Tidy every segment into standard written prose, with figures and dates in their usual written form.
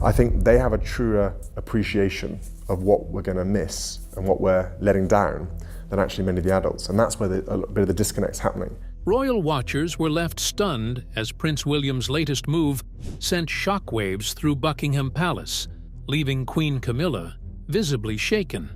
I think they have a truer appreciation of what we're going to miss and what we're letting down than actually many of the adults. And that's where a bit of the disconnect's happening. Royal watchers were left stunned as Prince William's latest move sent shockwaves through Buckingham Palace, leaving Queen Camilla visibly shaken.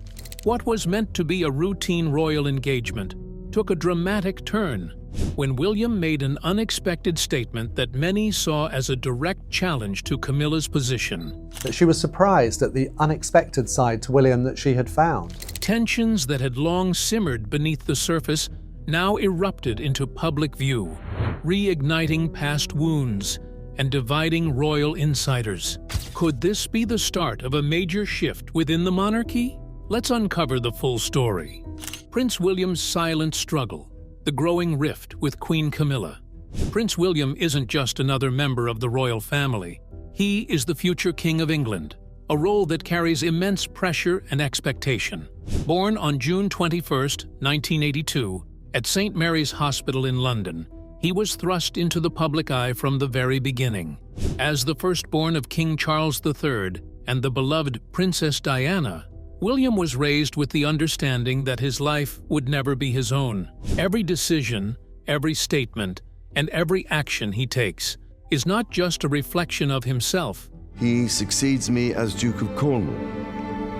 What was meant to be a routine royal engagement took a dramatic turn when William made an unexpected statement that many saw as a direct challenge to Camilla's position. That she was surprised at the unexpected side to William that she had found. Tensions that had long simmered beneath the surface now erupted into public view, reigniting past wounds and dividing royal insiders. Could this be the start of a major shift within the monarchy? Let's uncover the full story. Prince William's silent struggle, the growing rift with Queen Camilla. Prince William isn't just another member of the royal family. He is the future King of England, a role that carries immense pressure and expectation. Born on June 21, 1982, at St. Mary's Hospital in London, he was thrust into the public eye from the very beginning. As the firstborn of King Charles III and the beloved Princess Diana, William was raised with the understanding that his life would never be his own. Every decision, every statement, and every action he takes is not just a reflection of himself. He succeeds me as Duke of Cornwall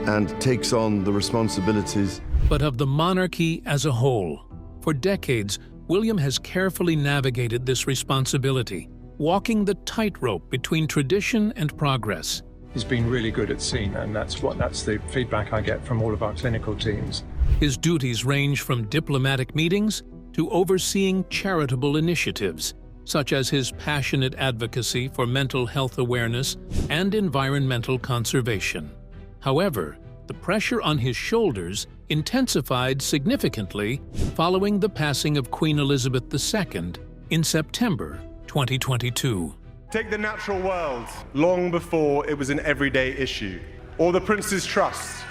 and takes on the responsibilities, but of the monarchy as a whole. For decades, William has carefully navigated this responsibility, walking the tightrope between tradition and progress. He's been really good at scene, and that's the feedback I get from all of our clinical teams. His duties range from diplomatic meetings to overseeing charitable initiatives, such as his passionate advocacy for mental health awareness and environmental conservation. However, the pressure on his shoulders intensified significantly following the passing of Queen Elizabeth II in September 2022. Take the natural world, long before it was an everyday issue, or the Prince's Trust.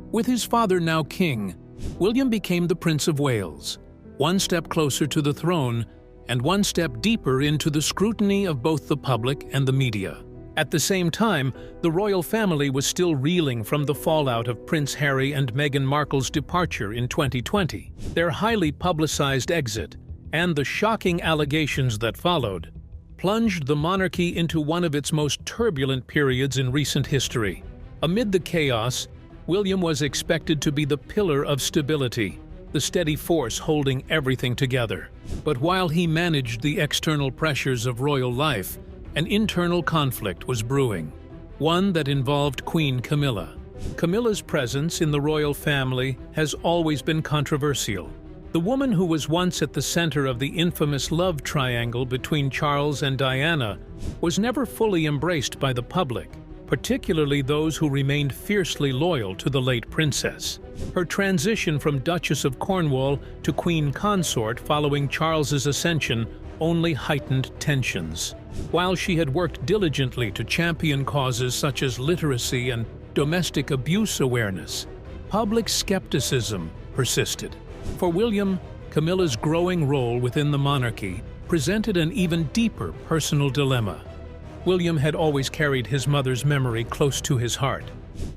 With his father now king, William became the Prince of Wales, one step closer to the throne and one step deeper into the scrutiny of both the public and the media. At the same time, the royal family was still reeling from the fallout of Prince Harry and Meghan Markle's departure in 2020. Their highly publicized exit and the shocking allegations that followed plunged the monarchy into one of its most turbulent periods in recent history. Amid the chaos, William was expected to be the pillar of stability, the steady force holding everything together. But while he managed the external pressures of royal life, an internal conflict was brewing, one that involved Queen Camilla. Camilla's presence in the royal family has always been controversial. The woman who was once at the center of the infamous love triangle between Charles and Diana was never fully embraced by the public, particularly those who remained fiercely loyal to the late princess. Her transition from Duchess of Cornwall to Queen Consort following Charles's ascension only heightened tensions. While she had worked diligently to champion causes such as literacy and domestic abuse awareness, public skepticism persisted. For William, Camilla's growing role within the monarchy presented an even deeper personal dilemma. William had always carried his mother's memory close to his heart.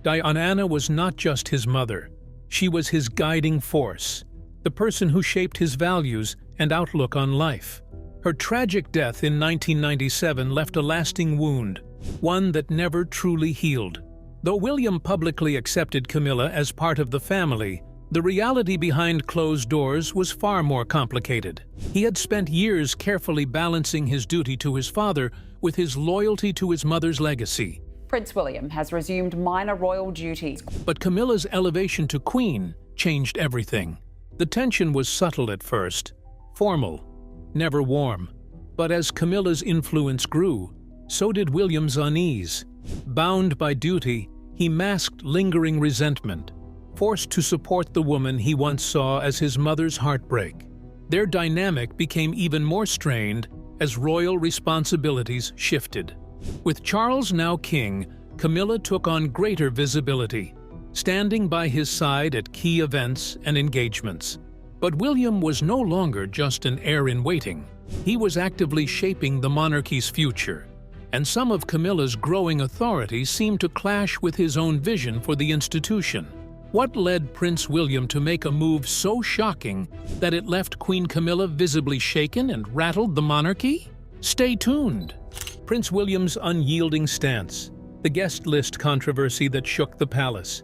Diana was not just his mother. She was his guiding force, the person who shaped his values and outlook on life. Her tragic death in 1997 left a lasting wound, one that never truly healed. Though William publicly accepted Camilla as part of the family, the reality behind closed doors was far more complicated. He had spent years carefully balancing his duty to his father with his loyalty to his mother's legacy. Prince William has resumed minor royal duties. But Camilla's elevation to queen changed everything. The tension was subtle at first, formal, never warm. But as Camilla's influence grew, so did William's unease. Bound by duty, he masked lingering resentment, forced to support the woman he once saw as his mother's heartbreak. Their dynamic became even more strained as royal responsibilities shifted. With Charles now king, Camilla took on greater visibility, standing by his side at key events and engagements. But William was no longer just an heir-in-waiting. He was actively shaping the monarchy's future. and some of Camilla's growing authority seemed to clash with his own vision for the institution. What led Prince William to make a move so shocking that it left Queen Camilla visibly shaken and rattled the monarchy? Stay tuned. Prince William's unyielding stance, the guest list controversy that shook the palace.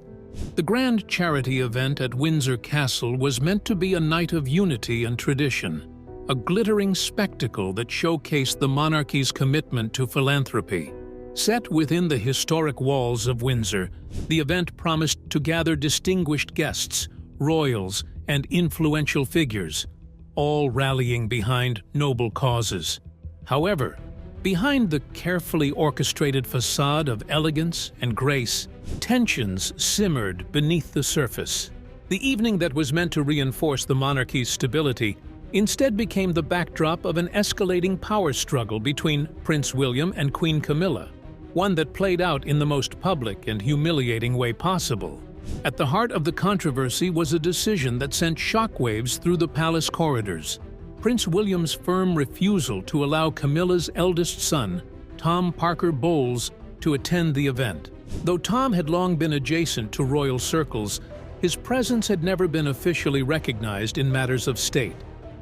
The grand charity event at Windsor Castle was meant to be a night of unity and tradition, a glittering spectacle that showcased the monarchy's commitment to philanthropy. Set within the historic walls of Windsor, the event promised to gather distinguished guests, royals, and influential figures, all rallying behind noble causes. However, behind the carefully orchestrated facade of elegance and grace, tensions simmered beneath the surface. The evening that was meant to reinforce the monarchy's stability instead became the backdrop of an escalating power struggle between Prince William and Queen Camilla, one that played out in the most public and humiliating way possible. At the heart of the controversy was a decision that sent shockwaves through the palace corridors: Prince William's firm refusal to allow Camilla's eldest son, Tom Parker Bowles, to attend the event. Though Tom had long been adjacent to royal circles, his presence had never been officially recognized in matters of state.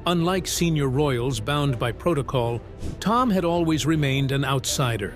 Unlike senior royals bound by protocol, Tom had always remained an outsider,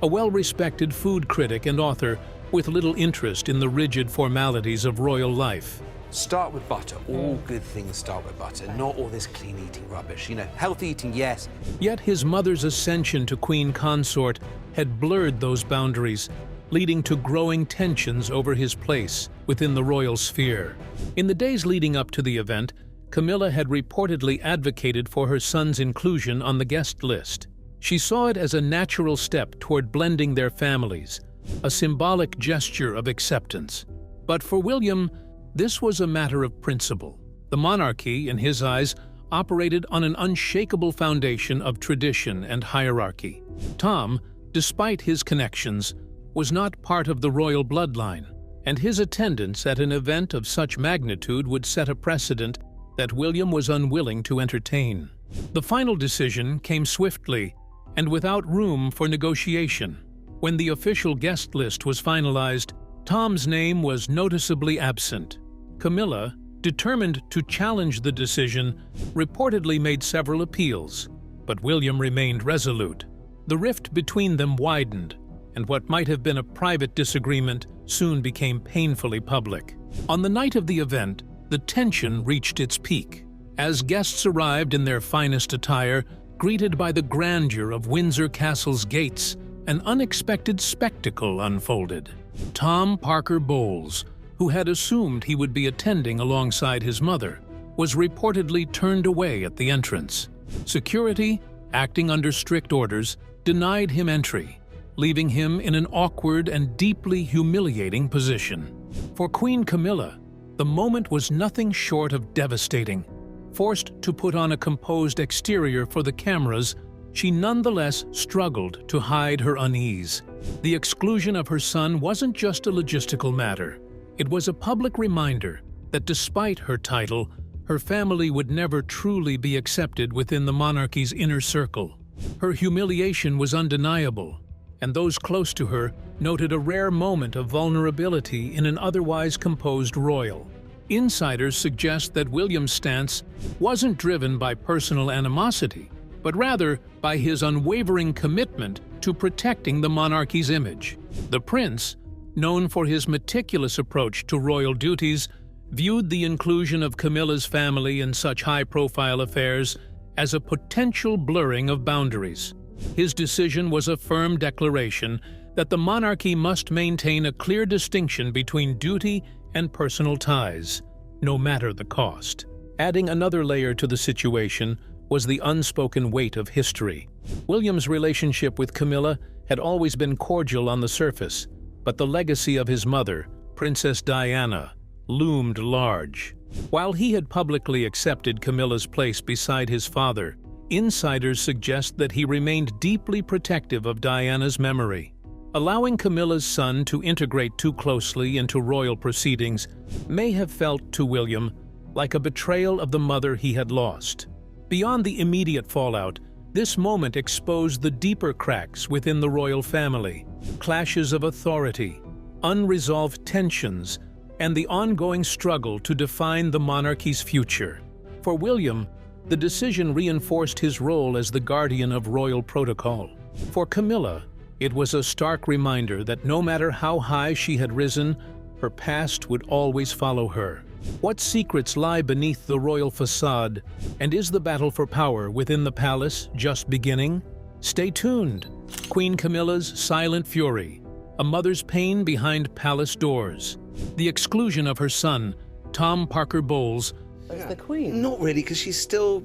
a well-respected food critic and author with little interest in the rigid formalities of royal life. Start with butter. All good things start with butter, not all this clean eating rubbish. You know, healthy eating, yes. Yet his mother's ascension to queen consort had blurred those boundaries, leading to growing tensions over his place within the royal sphere. In the days leading up to the event, Camilla had reportedly advocated for her son's inclusion on the guest list. She saw it as a natural step toward blending their families, a symbolic gesture of acceptance. But for William, this was a matter of principle. The monarchy, in his eyes, operated on an unshakable foundation of tradition and hierarchy. Tom, despite his connections, was not part of the royal bloodline, and his attendance at an event of such magnitude would set a precedent that William was unwilling to entertain. The final decision came swiftly and without room for negotiation. When the official guest list was finalized, Tom's name was noticeably absent. Camilla, determined to challenge the decision, reportedly made several appeals, but William remained resolute. The rift between them widened, and what might have been a private disagreement soon became painfully public. On the night of the event, the tension reached its peak. As guests arrived in their finest attire, greeted by the grandeur of Windsor Castle's gates, an unexpected spectacle unfolded. Tom Parker Bowles, who had assumed he would be attending alongside his mother, was reportedly turned away at the entrance. Security, acting under strict orders, denied him entry, leaving him in an awkward and deeply humiliating position. For Queen Camilla, the moment was nothing short of devastating. Forced to put on a composed exterior for the cameras, she nonetheless struggled to hide her unease. The exclusion of her son wasn't just a logistical matter. It was a public reminder that despite her title, her family would never truly be accepted within the monarchy's inner circle. Her humiliation was undeniable, and those close to her noted a rare moment of vulnerability in an otherwise composed royal. Insiders suggest that William's stance wasn't driven by personal animosity, but rather by his unwavering commitment to protecting the monarchy's image. The prince, known for his meticulous approach to royal duties, viewed the inclusion of Camilla's family in such high-profile affairs as a potential blurring of boundaries. His decision was a firm declaration that the monarchy must maintain a clear distinction between duty and personal ties, no matter the cost. Adding another layer to the situation was the unspoken weight of history. William's relationship with Camilla had always been cordial on the surface, but the legacy of his mother, Princess Diana, loomed large. While he had publicly accepted Camilla's place beside his father, insiders suggest that he remained deeply protective of Diana's memory. Allowing Camilla's son to integrate too closely into royal proceedings may have felt to William like a betrayal of the mother he had lost. Beyond the immediate fallout, This moment exposed the deeper cracks within the royal family, clashes of authority, unresolved tensions, and the ongoing struggle to define the monarchy's future. For William, the decision reinforced his role as the guardian of royal protocol. For Camilla, it was a stark reminder that no matter how high she had risen, her past would always follow her. What secrets lie beneath the royal facade, and is the battle for power within the palace just beginning? Stay tuned. Queen Camilla's silent fury, a mother's pain behind palace doors, the exclusion of her son, Tom Parker Bowles, As the Queen? Not really, because she's still,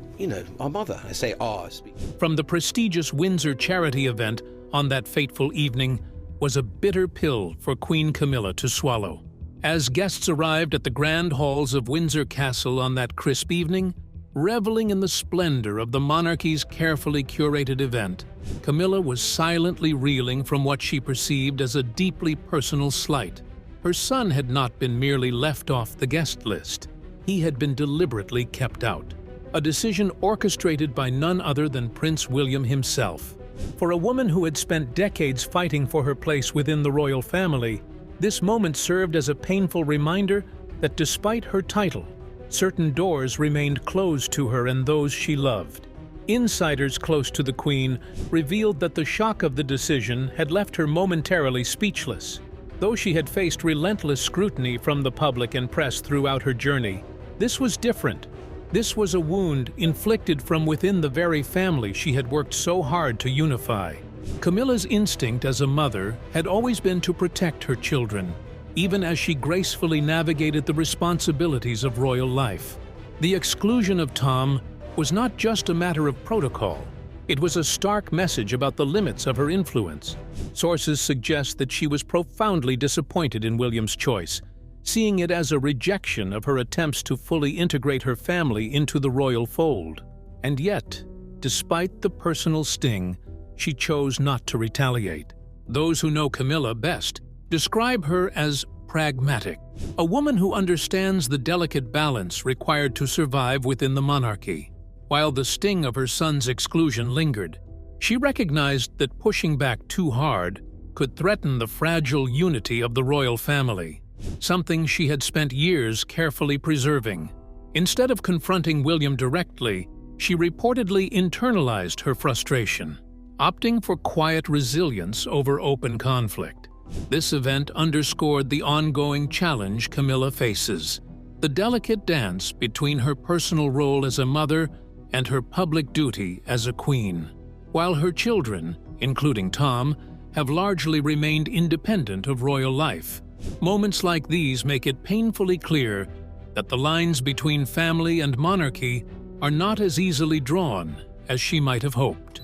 our mother. I say ours. From the prestigious Windsor charity event on that fateful evening was a bitter pill for Queen Camilla to swallow. As guests arrived at the grand halls of Windsor Castle on that crisp evening, reveling in the splendor of the monarchy's carefully curated event, Camilla was silently reeling from what she perceived as a deeply personal slight. Her son had not been merely left off the guest list. He had been deliberately kept out, a decision orchestrated by none other than Prince William himself. For a woman who had spent decades fighting for her place within the royal family, this moment served as a painful reminder that despite her title, certain doors remained closed to her and those she loved. Insiders close to the Queen revealed that the shock of the decision had left her momentarily speechless. Though she had faced relentless scrutiny from the public and press throughout her journey, this was different. This was a wound inflicted from within the very family she had worked so hard to unify. Camilla's instinct as a mother had always been to protect her children, even as she gracefully navigated the responsibilities of royal life. The exclusion of Tom was not just a matter of protocol. It was a stark message about the limits of her influence. Sources suggest that she was profoundly disappointed in William's choice, seeing it as a rejection of her attempts to fully integrate her family into the royal fold. And yet, despite the personal sting, she chose not to retaliate. Those who know Camilla best describe her as pragmatic, a woman who understands the delicate balance required to survive within the monarchy. While the sting of her son's exclusion lingered, she recognized that pushing back too hard could threaten the fragile unity of the royal family, something she had spent years carefully preserving. Instead of confronting William directly, she reportedly internalized her frustration, opting for quiet resilience over open conflict. This event underscored the ongoing challenge Camilla faces, the delicate dance between her personal role as a mother and her public duty as a queen. While her children, including Tom, have largely remained independent of royal life, moments like these make it painfully clear that the lines between family and monarchy are not as easily drawn as she might have hoped.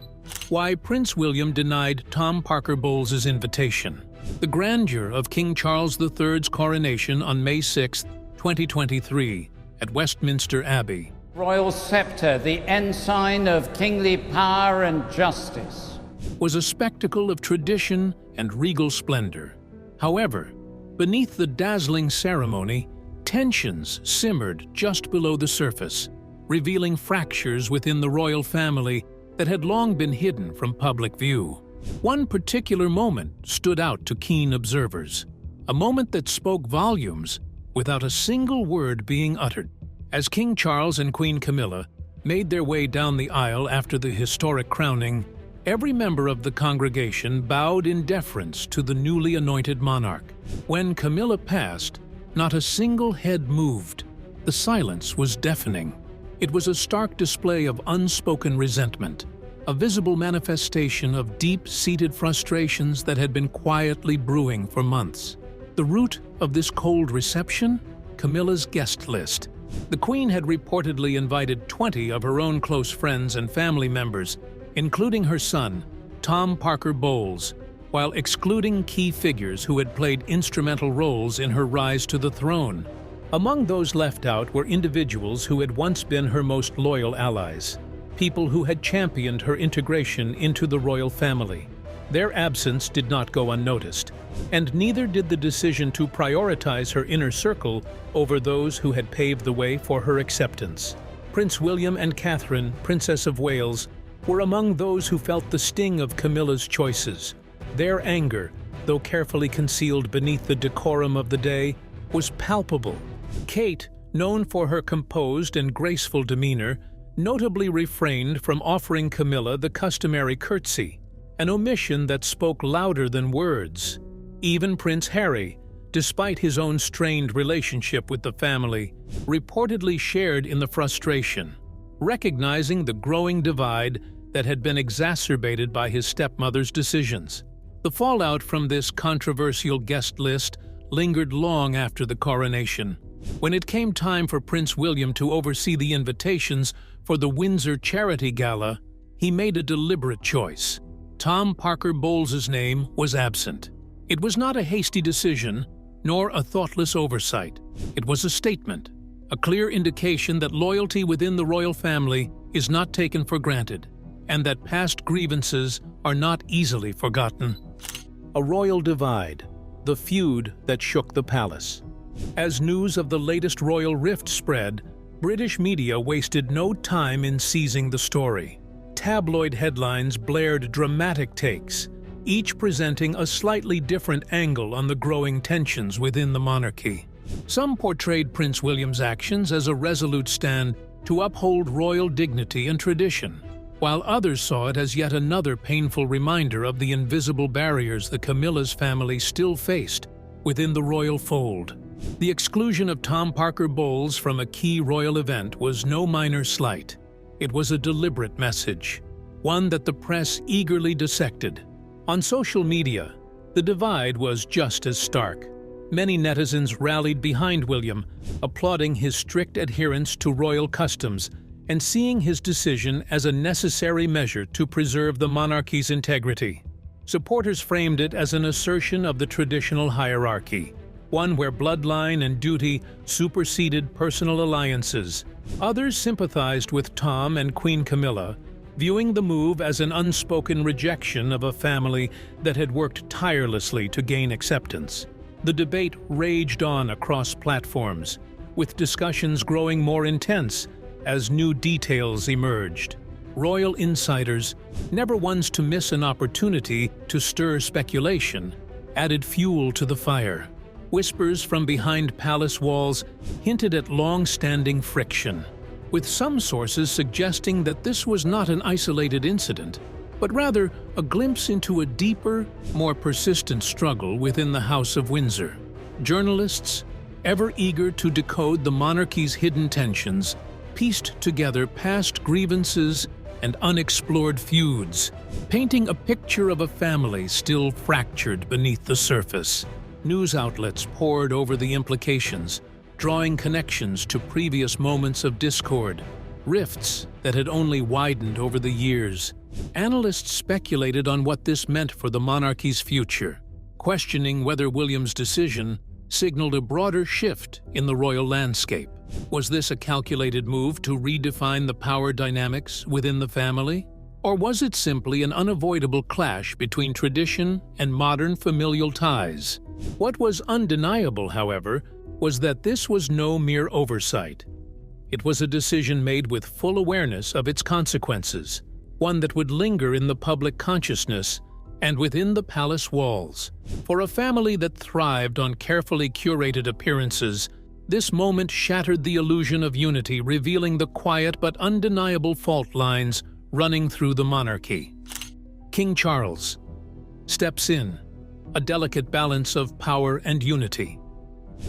Why Prince William denied Tom Parker Bowles' invitation. The grandeur of King Charles III's coronation on May 6, 2023, at Westminster Abbey, royal scepter, the ensign of kingly power and justice, was a spectacle of tradition and regal splendor. However, beneath the dazzling ceremony, tensions simmered just below the surface, revealing fractures within the royal family that had long been hidden from public view. One particular moment stood out to keen observers, a moment that spoke volumes without a single word being uttered. As King Charles and Queen Camilla made their way down the aisle after the historic crowning, every member of the congregation bowed in deference to the newly anointed monarch. When Camilla passed, not a single head moved. The silence was deafening. It was a stark display of unspoken resentment, a visible manifestation of deep-seated frustrations that had been quietly brewing for months. The root of this cold reception? Camilla's guest list. The Queen had reportedly invited 20 of her own close friends and family members, including her son, Tom Parker Bowles, while excluding key figures who had played instrumental roles in her rise to the throne. Among those left out were individuals who had once been her most loyal allies, people who had championed her integration into the royal family. Their absence did not go unnoticed, and neither did the decision to prioritize her inner circle over those who had paved the way for her acceptance. Prince William and Catherine, Princess of Wales, were among those who felt the sting of Camilla's choices. Their anger, though carefully concealed beneath the decorum of the day, was palpable. Kate, known for her composed and graceful demeanor, notably refrained from offering Camilla the customary curtsy, an omission that spoke louder than words. Even Prince Harry, despite his own strained relationship with the family, reportedly shared in the frustration, recognizing the growing divide that had been exacerbated by his stepmother's decisions. The fallout from this controversial guest list lingered long after the coronation. When it came time for Prince William to oversee the invitations for the Windsor Charity Gala, he made a deliberate choice. Tom Parker Bowles's name was absent. It was not a hasty decision, nor a thoughtless oversight. It was a statement, a clear indication that loyalty within the royal family is not taken for granted, and that past grievances are not easily forgotten. A royal divide, the feud that shook the palace. As news of the latest royal rift spread, British media wasted no time in seizing the story. Tabloid headlines blared dramatic takes, each presenting a slightly different angle on the growing tensions within the monarchy. Some portrayed Prince William's actions as a resolute stand to uphold royal dignity and tradition, while others saw it as yet another painful reminder of the invisible barriers the Camilla's family still faced within the royal fold. The exclusion of Tom Parker Bowles from a key royal event was no minor slight. It was a deliberate message, one that the press eagerly dissected. On social media, the divide was just as stark. Many netizens rallied behind William, applauding his strict adherence to royal customs and seeing his decision as a necessary measure to preserve the monarchy's integrity. Supporters framed it as an assertion of the traditional hierarchy, one where bloodline and duty superseded personal alliances. Others sympathized with Tom and Queen Camilla, viewing the move as an unspoken rejection of a family that had worked tirelessly to gain acceptance. The debate raged on across platforms, with discussions growing more intense as new details emerged. Royal insiders, never ones to miss an opportunity to stir speculation, added fuel to the fire. Whispers from behind palace walls hinted at long-standing friction, with some sources suggesting that this was not an isolated incident, but rather a glimpse into a deeper, more persistent struggle within the House of Windsor. Journalists, ever eager to decode the monarchy's hidden tensions, pieced together past grievances and unexplored feuds, painting a picture of a family still fractured beneath the surface. News outlets pored over the implications, drawing connections to previous moments of discord, rifts that had only widened over the years. Analysts speculated on what this meant for the monarchy's future, questioning whether William's decision signaled a broader shift in the royal landscape. Was this a calculated move to redefine the power dynamics within the family? Or was it simply an unavoidable clash between tradition and modern familial ties? What was undeniable, however, was that this was no mere oversight. It was a decision made with full awareness of its consequences, one that would linger in the public consciousness and within the palace walls. For a family that thrived on carefully curated appearances, this moment shattered the illusion of unity, revealing the quiet but undeniable fault lines running through the monarchy. King Charles steps in, a delicate balance of power and unity.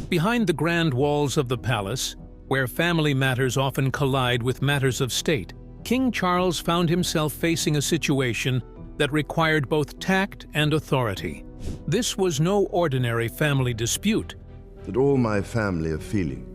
Behind the grand walls of the palace, where family matters often collide with matters of state, King Charles found himself facing a situation that required both tact and authority. This was no ordinary family dispute. That all my family are feeling,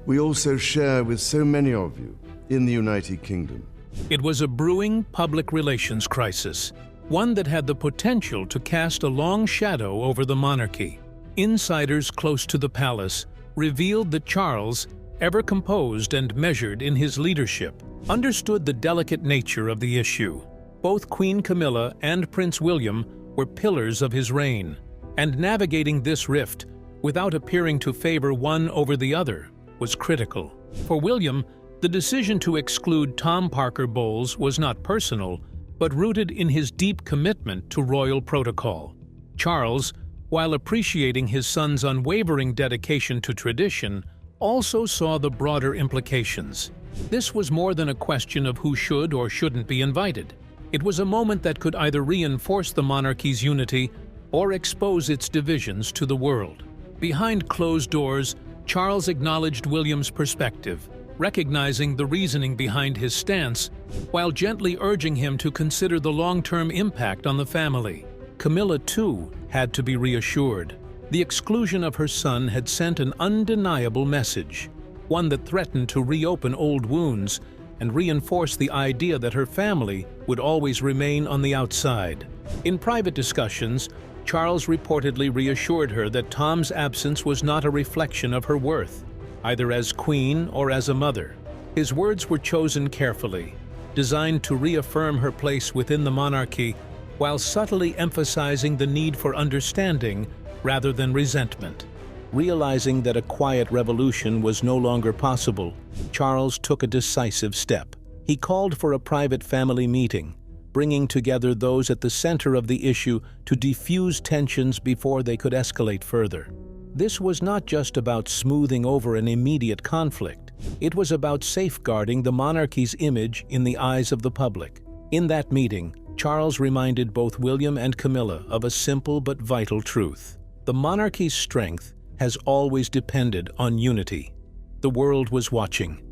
we also share with so many of you in the United Kingdom. It was a brewing public relations crisis, one that had the potential to cast a long shadow over the monarchy. Insiders close to the palace revealed that Charles, ever composed and measured in his leadership, understood the delicate nature of the issue. Both Queen Camilla and Prince William were pillars of his reign, and navigating this rift without appearing to favor one over the other was critical. For William, The decision to exclude Tom Parker Bowles was not personal, but rooted in his deep commitment to royal protocol. Charles, while appreciating his son's unwavering dedication to tradition, also saw the broader implications. This was more than a question of who should or shouldn't be invited. It was a moment that could either reinforce the monarchy's unity or expose its divisions to the world. Behind closed doors, Charles acknowledged William's perspective, recognizing the reasoning behind his stance, while gently urging him to consider the long-term impact on the family. Camilla, too, had to be reassured. The exclusion of her son had sent an undeniable message, one that threatened to reopen old wounds and reinforce the idea that her family would always remain on the outside. In private discussions, Charles reportedly reassured her that Tom's absence was not a reflection of her worth, either as queen or as a mother. His words were chosen carefully, designed to reaffirm her place within the monarchy while subtly emphasizing the need for understanding rather than resentment. Realizing that a quiet revolution was no longer possible, Charles took a decisive step. He called for a private family meeting, bringing together those at the center of the issue to defuse tensions before they could escalate further. This was not just about smoothing over an immediate conflict. It was about safeguarding the monarchy's image in the eyes of the public. In that meeting, Charles reminded both William and Camilla of a simple but vital truth. The monarchy's strength has always depended on unity. The world was watching,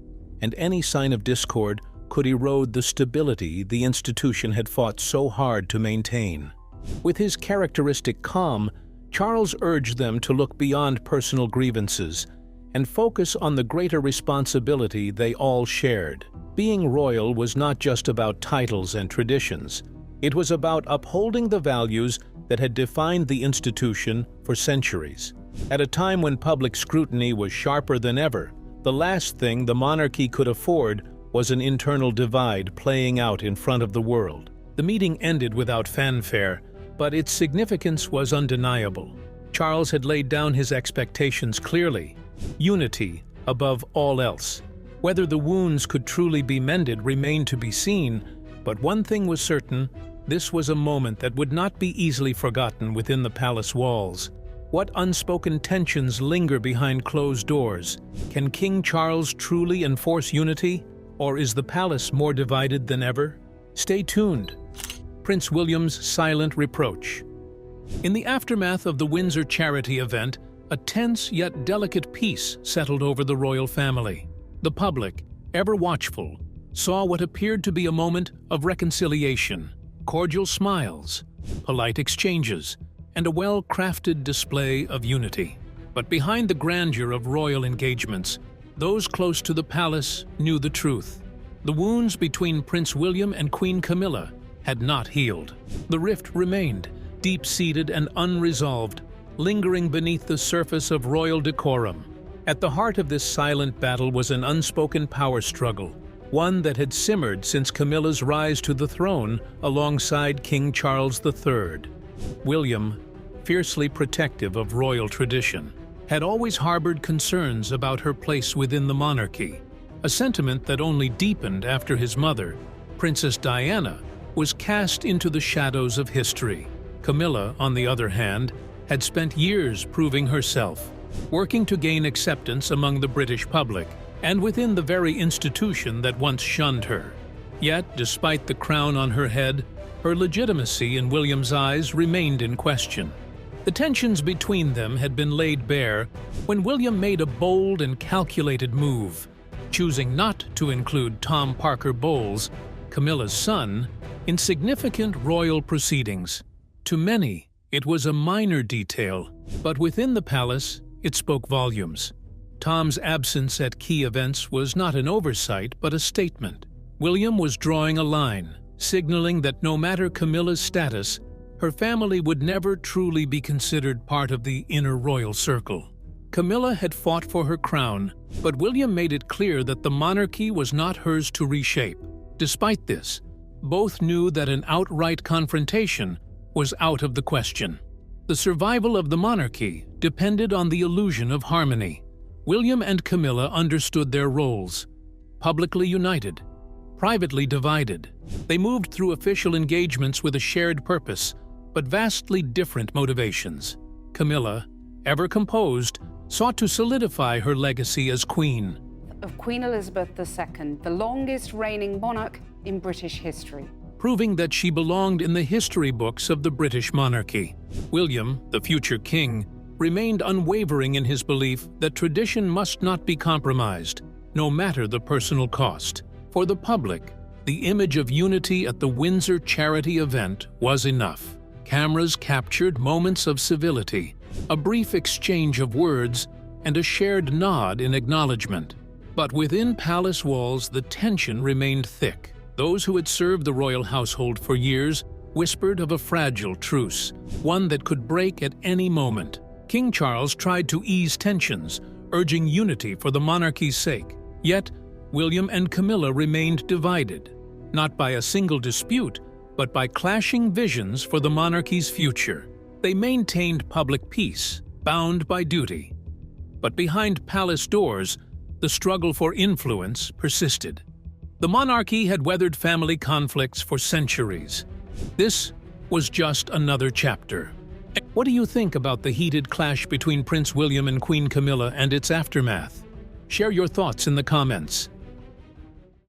and any sign of discord could erode the stability the institution had fought so hard to maintain. With his characteristic calm, Charles urged them to look beyond personal grievances and focus on the greater responsibility they all shared. Being royal was not just about titles and traditions. It was about upholding the values that had defined the institution for centuries. At a time when public scrutiny was sharper than ever, the last thing the monarchy could afford was an internal divide playing out in front of the world. The meeting ended without fanfare, but its significance was undeniable. Charles had laid down his expectations clearly: unity above all else. Whether the wounds could truly be mended remained to be seen, but one thing was certain: this was a moment that would not be easily forgotten within the palace walls. What unspoken tensions linger behind closed doors? Can King Charles truly enforce unity, or is the palace more divided than ever? Stay tuned. Prince William's silent reproach. In the aftermath of the Windsor charity event, a tense yet delicate peace settled over the royal family. The public, ever watchful, saw what appeared to be a moment of reconciliation, cordial smiles, polite exchanges, and a well-crafted display of unity. But behind the grandeur of royal engagements, those close to the palace knew the truth. The wounds between Prince William and Queen Camilla had not healed. The rift remained, deep-seated and unresolved, lingering beneath the surface of royal decorum. At the heart of this silent battle was an unspoken power struggle, one that had simmered since Camilla's rise to the throne alongside King Charles III. William, fiercely protective of royal tradition, had always harbored concerns about her place within the monarchy, a sentiment that only deepened after his mother, Princess Diana, was cast into the shadows of history. Camilla, on the other hand, had spent years proving herself, working to gain acceptance among the British public and within the very institution that once shunned her. Yet, despite the crown on her head, her legitimacy in William's eyes remained in question. The tensions between them had been laid bare when William made a bold and calculated move, choosing not to include Tom Parker Bowles, Camilla's son, in significant royal proceedings. To many, it was a minor detail, but within the palace, it spoke volumes. Tom's absence at key events was not an oversight, but a statement. William was drawing a line, signaling that no matter Camilla's status, her family would never truly be considered part of the inner royal circle. Camilla had fought for her crown, but William made it clear that the monarchy was not hers to reshape. Despite this, both knew that an outright confrontation was out of the question. The survival of the monarchy depended on the illusion of harmony. William and Camilla understood their roles: publicly united, privately divided. They moved through official engagements with a shared purpose, but vastly different motivations. Camilla, ever composed, sought to solidify her legacy as queen. Of Queen Elizabeth II, the longest reigning monarch in British history, proving that she belonged in the history books of the British monarchy. William, the future king, remained unwavering in his belief that tradition must not be compromised, no matter the personal cost. For the public, the image of unity at the Windsor charity event was enough. Cameras captured moments of civility, a brief exchange of words, and a shared nod in acknowledgement. But within palace walls, the tension remained thick. Those who had served the royal household for years whispered of a fragile truce, one that could break at any moment. King Charles tried to ease tensions, urging unity for the monarchy's sake. Yet, William and Camilla remained divided, not by a single dispute, but by clashing visions for the monarchy's future. They maintained public peace, bound by duty. But behind palace doors, the struggle for influence persisted. The monarchy had weathered family conflicts for centuries. This was just another chapter. What do you think about the heated clash between Prince William and Queen Camilla and its aftermath? Share your thoughts in the comments.